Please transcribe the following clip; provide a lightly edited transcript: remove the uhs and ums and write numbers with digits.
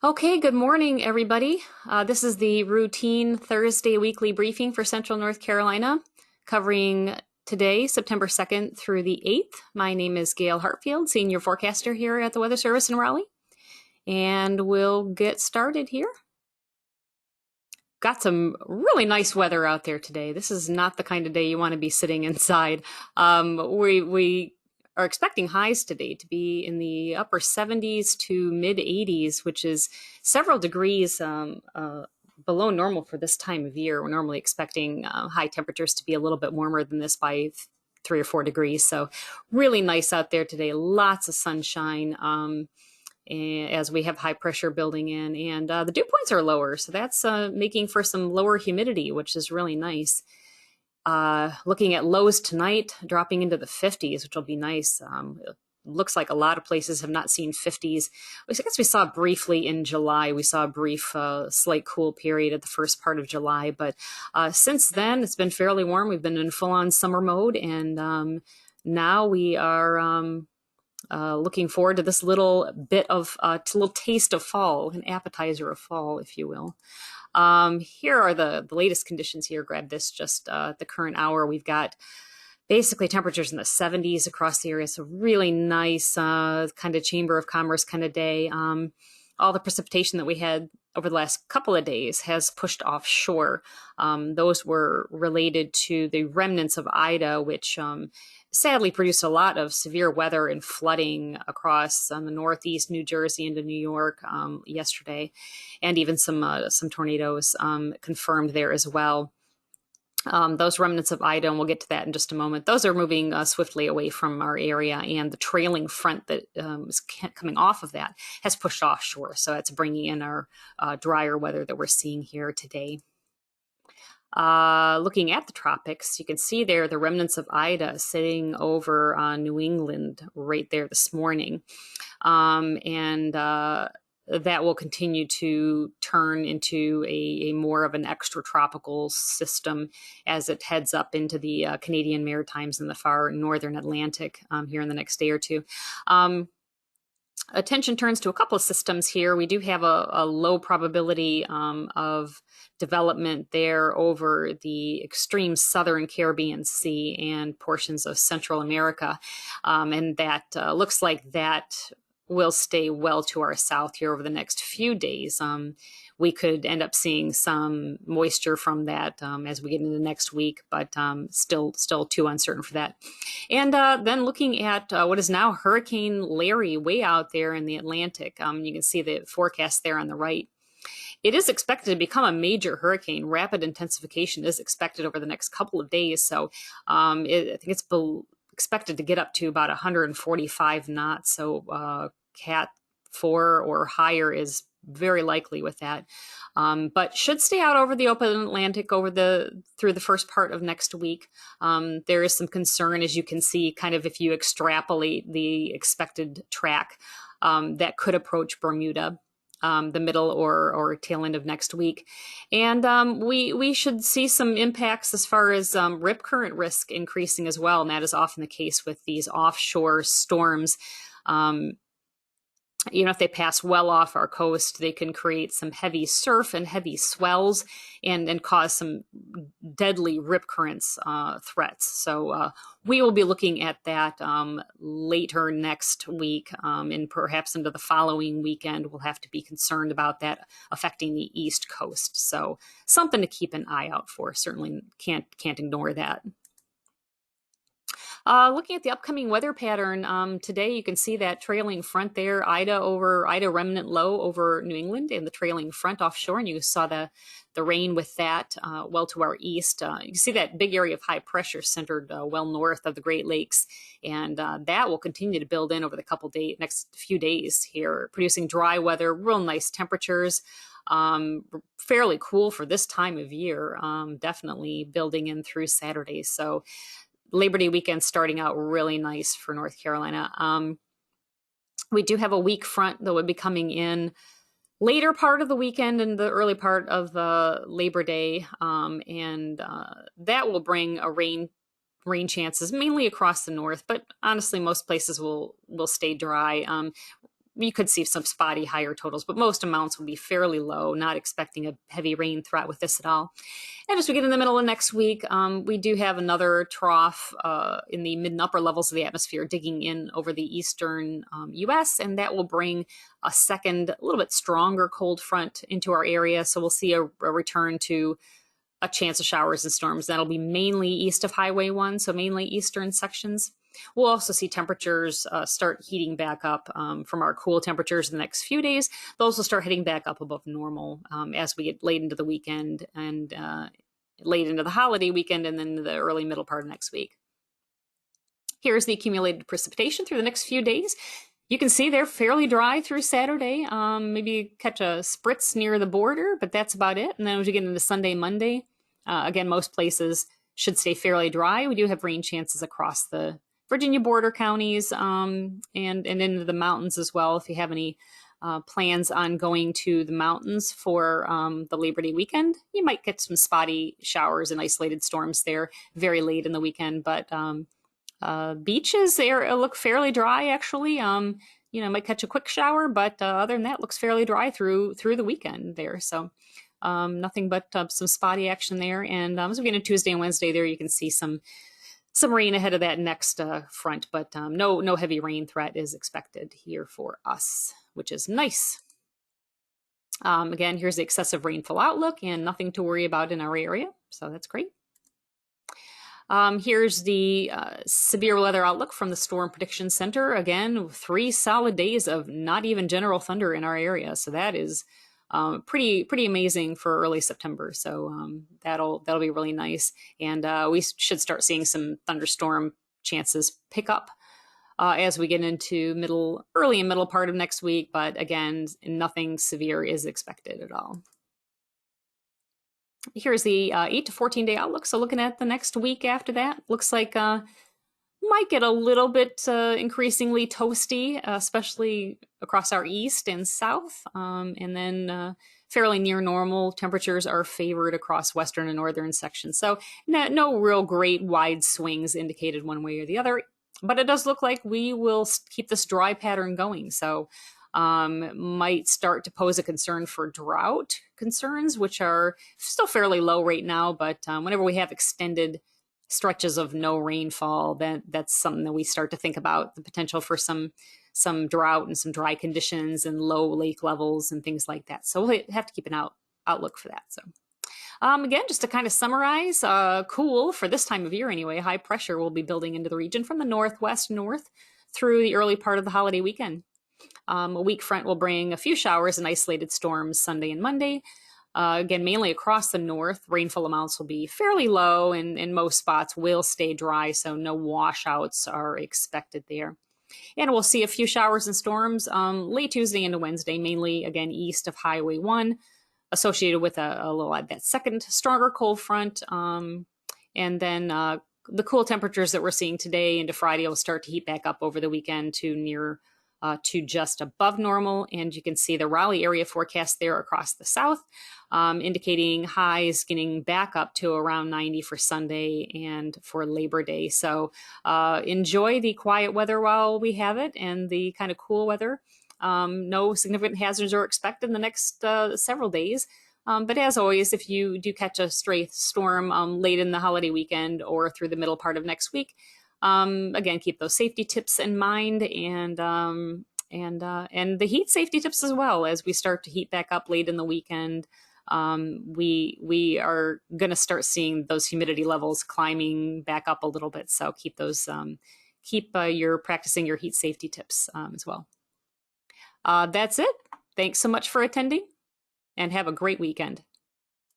Okay, good morning, everybody. This is the routine Thursday weekly briefing for Central North Carolina, covering today, September 2nd through the 8th. My name is Gail Hartfield, Senior Forecaster here at the Weather Service in Raleigh, and we'll get started here. Got some really nice weather out there today. This is not the kind of day you want to be sitting inside. We are expecting highs today to be in the upper 70s to mid 80s, which is several degrees below normal for this time of year. We're normally expecting high temperatures to be a little bit warmer than this by 3 or 4 degrees. So really nice out there today. Lots of sunshine. As we have high pressure building in, and the dew points are lower, so that's making for some lower humidity, which is really nice. Looking at lows tonight, dropping into the 50s, which will be nice. It looks like a lot of places have not seen 50s. I guess we saw briefly in July. We saw a brief slight cool period at the first part of July, but since then it's been fairly warm. We've been in full-on summer mode, and now we are looking forward to this little bit of little taste of fall, an appetizer of fall, if you will. Here are the latest conditions here. Grab this just at the current hour. We've got basically temperatures in the 70s across the area. So really nice kind of Chamber of Commerce kind of day. All the precipitation that we had over the last couple of days has pushed offshore. Those were related to the remnants of Ida, which sadly produced a lot of severe weather and flooding across the northeast New Jersey into New York yesterday, and even some tornadoes confirmed there as well. Those remnants of Ida, and we'll get to that in just a moment, those are moving swiftly away from our area, and the trailing front that is coming off of that has pushed offshore. So that's bringing in our drier weather that we're seeing here today. Looking at the tropics, you can see there the remnants of Ida sitting over New England right there this morning. And that will continue to turn into a more of an extratropical system as it heads up into the Canadian Maritimes and the far northern Atlantic here in the next day or two. Attention turns to a couple of systems here. We do have a low probability of development there over the extreme southern Caribbean Sea and portions of Central America. And that looks like that will stay well to our south here over the next few days. We could end up seeing some moisture from that as we get into next week, but still too uncertain for that. And then looking at what is now Hurricane Larry way out there in the Atlantic. You can see the forecast there on the right. It is expected to become a major hurricane. Rapid intensification is expected over the next couple of days. So I think it's expected to get up to about 145 knots. So Cat 4 or higher is very likely with that, but should stay out over the open Atlantic through the first part of next week. There is some concern, as you can see, kind of if you extrapolate the expected track, that could approach Bermuda the middle or tail end of next week. And we should see some impacts as far as rip current risk increasing as well, and that is often the case with these offshore storms. If they pass well off our coast, they can create some heavy surf and heavy swells and cause some deadly rip currents threats. So we will be looking at that later next week and perhaps into the following weekend. We'll have to be concerned about that affecting the East Coast. So something to keep an eye out for. Certainly can't ignore that. Looking at the upcoming weather pattern, today you can see that trailing front there, Ida remnant low over New England, and the trailing front offshore, and you saw the rain with that well to our east. You can see that big area of high pressure centered well north of the Great Lakes, and that will continue to build in over the next few days here, producing dry weather, real nice temperatures. Fairly cool for this time of year, definitely building in through Saturday. So Labor Day weekend starting out really nice for North Carolina. We do have a weak front that would be coming in later part of the weekend and the early part of Labor Day, and that will bring a rain chances mainly across the north, but honestly most places will stay dry. you could see some spotty higher totals, but most amounts will be fairly low, not expecting a heavy rain threat with this at all. And as we get in the middle of next week, we do have another trough in the mid and upper levels of the atmosphere digging in over the eastern U.S., and that will bring a second, a little bit stronger cold front into our area. So we'll see a return to a chance of showers and storms. That'll be mainly east of Highway 1, so mainly eastern sections. We'll also see temperatures start heating back up from our cool temperatures in the next few days. Those will start heading back up above normal as we get late into the weekend and late into the holiday weekend and then the early middle part of next week. Here's the accumulated precipitation through the next few days. You can see they're fairly dry through Saturday. Maybe catch a spritz near the border, but that's about it. And then as we get into Sunday, Monday, again, most places should stay fairly dry. We do have rain chances across the Virginia border counties and into the mountains as well. If you have any plans on going to the mountains for the Labor Day weekend, you might get some spotty showers and isolated storms there very late in the weekend. But beaches there look fairly dry, actually. Might catch a quick shower, but other than that, looks fairly dry through the weekend there. So nothing but some spotty action there. And as we get into Tuesday and Wednesday there, you can see some rain ahead of that next front, but no heavy rain threat is expected here for us, which is nice. Again, here's the excessive rainfall outlook and nothing to worry about in our area, so that's great. Here's the severe weather outlook from the Storm Prediction Center. Again, 3 solid days of not even general thunder in our area, so that is pretty amazing for early September. So that'll be really nice, and we should start seeing some thunderstorm chances pick up as we get into early and middle part of next week. But again, nothing severe is expected at all. Here's the 8 to 14 day outlook. So looking at the next week after that, looks like might get a little bit increasingly toasty, especially across our east and south. And then fairly near normal temperatures are favored across western and northern sections. So no real great wide swings indicated one way or the other. But it does look like we will keep this dry pattern going. So might start to pose a concern for drought concerns, which are still fairly low right now. But whenever we have extended stretches of no rainfall, that's something that we start to think about the potential for some drought and some dry conditions and low lake levels and things like that. So we'll have to keep an outlook for that. So again, just to kind of summarize, cool for this time of year anyway. High pressure will be building into the region from the northwest north through the early part of the holiday weekend. A weak front will bring a few showers and isolated storms Sunday and Monday. Again, mainly across the north, rainfall amounts will be fairly low and most spots will stay dry, so no washouts are expected there. And we'll see a few showers and storms late Tuesday into Wednesday, mainly, again, east of Highway 1, associated with a little that second stronger cold front. And then the cool temperatures that we're seeing today into Friday will start to heat back up over the weekend to just above normal. And you can see the Raleigh area forecast there across the south, indicating highs getting back up to around 90 for Sunday and for Labor Day. So enjoy the quiet weather while we have it and the kind of cool weather. No significant hazards are expected in the next several days. But as always, if you do catch a stray storm late in the holiday weekend or through the middle part of next week, again, keep those safety tips in mind and the heat safety tips as well. As we start to heat back up late in the weekend, we are going to start seeing those humidity levels climbing back up a little bit. So keep those you're practicing your heat safety tips as well. That's it. Thanks so much for attending, and have a great weekend.